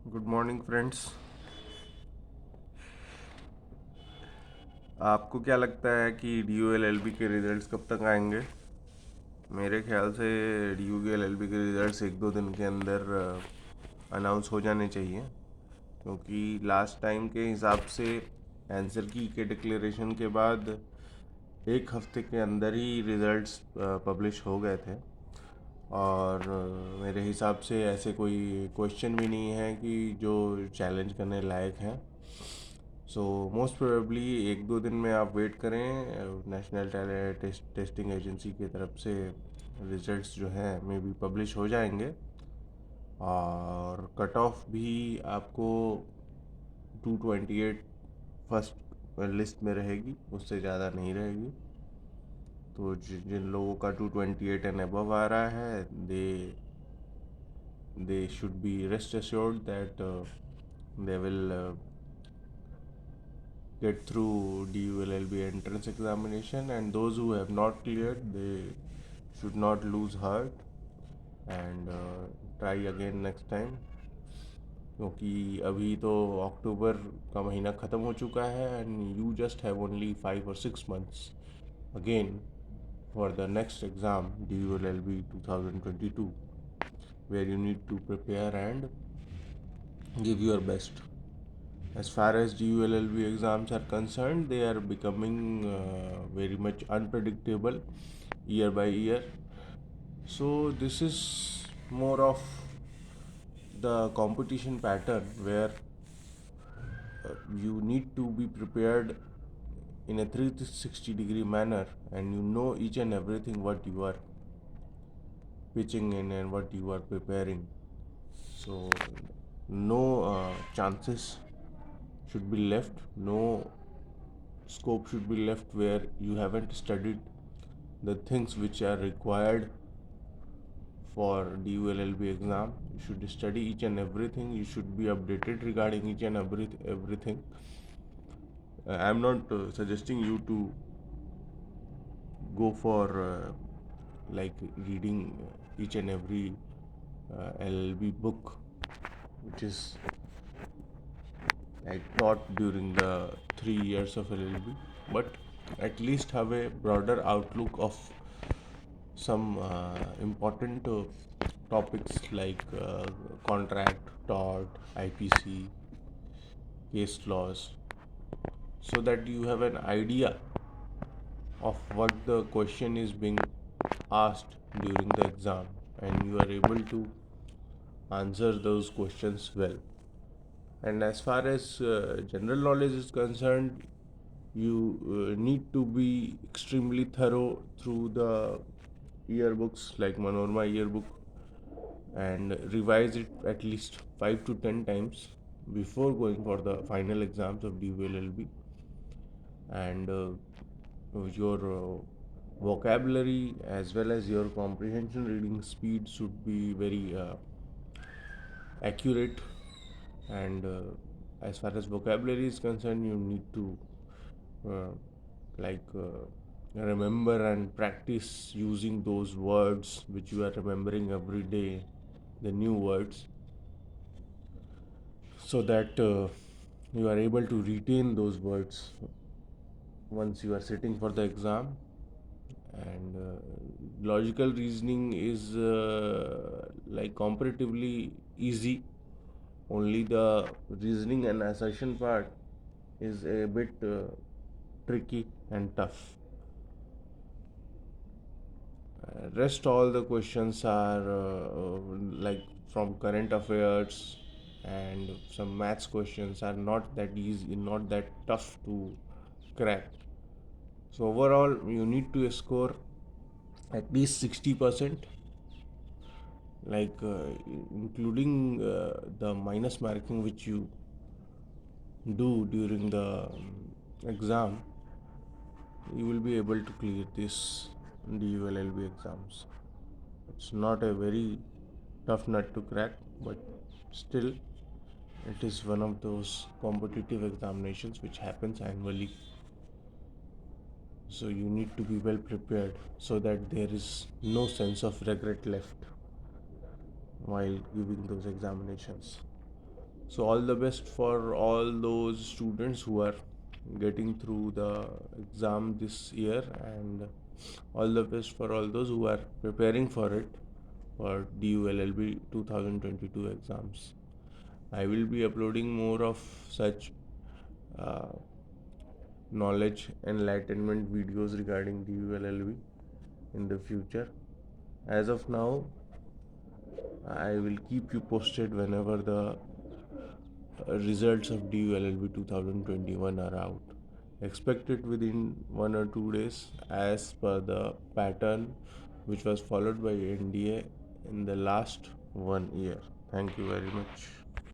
Good morning friends. आपको क्या लगता है कि D U L L B के रिज़ल्ट्स कब तक आएंगे? मेरे ख्याल से D U L L B के रिज़ल्ट्स एक दो दिन के अंदर अनाउंस हो जाने चाहिए, क्योंकि लास्ट टाइम के हिसाब से आंसर की के डिक्लेरेशन के बाद एक हफ्ते के अंदर ही रिज़ल्ट्स पब्लिश हो गए थे। और मेरे हिसाब से ऐसे कोई क्वेश्चन भी नहीं है कि जो चैलेंज करने लायक हैं। सो मोस्ट प्रोबेबली एक दो दिन में आप वेट करें, नेशनल टैलेंट टेस्टिंग एजेंसी की तरफ से रिजल्ट्स जो हैं मे बी पब्लिश हो जाएंगे। और कट ऑफ भी आपको 228 फर्स्ट लिस्ट में रहेगी, उससे ज़्यादा नहीं रहेगी। तो जिन लोगों का 228 एंड अबव आ रहा है, they should be rest assured that they will get through DULLB entrance examination, and those who have not cleared, they should not lose heart and try again next time, क्योंकि अभी तो अक्टूबर का महीना ख़त्म हो चुका है and you just have only 5 or 6 months again for the next exam, DULLB 2022, where you need to prepare and give your best. As far as DULLB exams are concerned, they are becoming very much unpredictable year by year. So, this is more of the competition pattern where you need to be prepared in a 360-degree manner, and you know each and everything what you are pitching in and what you are preparing. So, no chances should be left, no scope should be left where you haven't studied the things which are required for DULLB exam. You should study each and everything. You should be updated regarding each and everything. I'm not suggesting you to go for like reading each and every LLB book which is like taught during the 3 years of LLB, but at least have a broader outlook of some important topics like contract, tort, IPC, case laws, so that you have an idea of what the question is being asked during the exam and you are able to answer those questions well. And as far as general knowledge is concerned, you need to be extremely thorough through the yearbooks like Manorma yearbook and revise it at least 5 to 10 times before going for the final exams of DULLB. And your vocabulary as well as your comprehension reading speed should be very accurate. And as far as vocabulary is concerned, you need to uh, like remember and practice using those words which you are remembering every day, the new words, so that you are able to retain those words once you are sitting for the exam. And logical reasoning is like comparatively easy, only the reasoning and assertion part is a bit tricky and tough. Rest all the questions are like from current affairs, and some maths questions are not that easy, not that tough to crack. So overall, you need to score at least 60%, like including the minus marking which you do during the exam. You will be able to clear this DULLB exams. It's not a very tough nut to crack, but still, it is one of those competitive examinations which happens annually. So you need to be well prepared so that there is no sense of regret left while giving those examinations. So all the best for all those students who are getting through the exam this year, and all the best for all those who are preparing for it, for DULLB 2022 exams. I will be uploading more of such uh, knowledge enlightenment videos regarding DULLB in the future. As of now, I will keep you posted whenever the results of DULLB 2021 are out. Expect it within 1 or 2 days as per the pattern which was followed by NDA in the last 1 year. Thank you very much.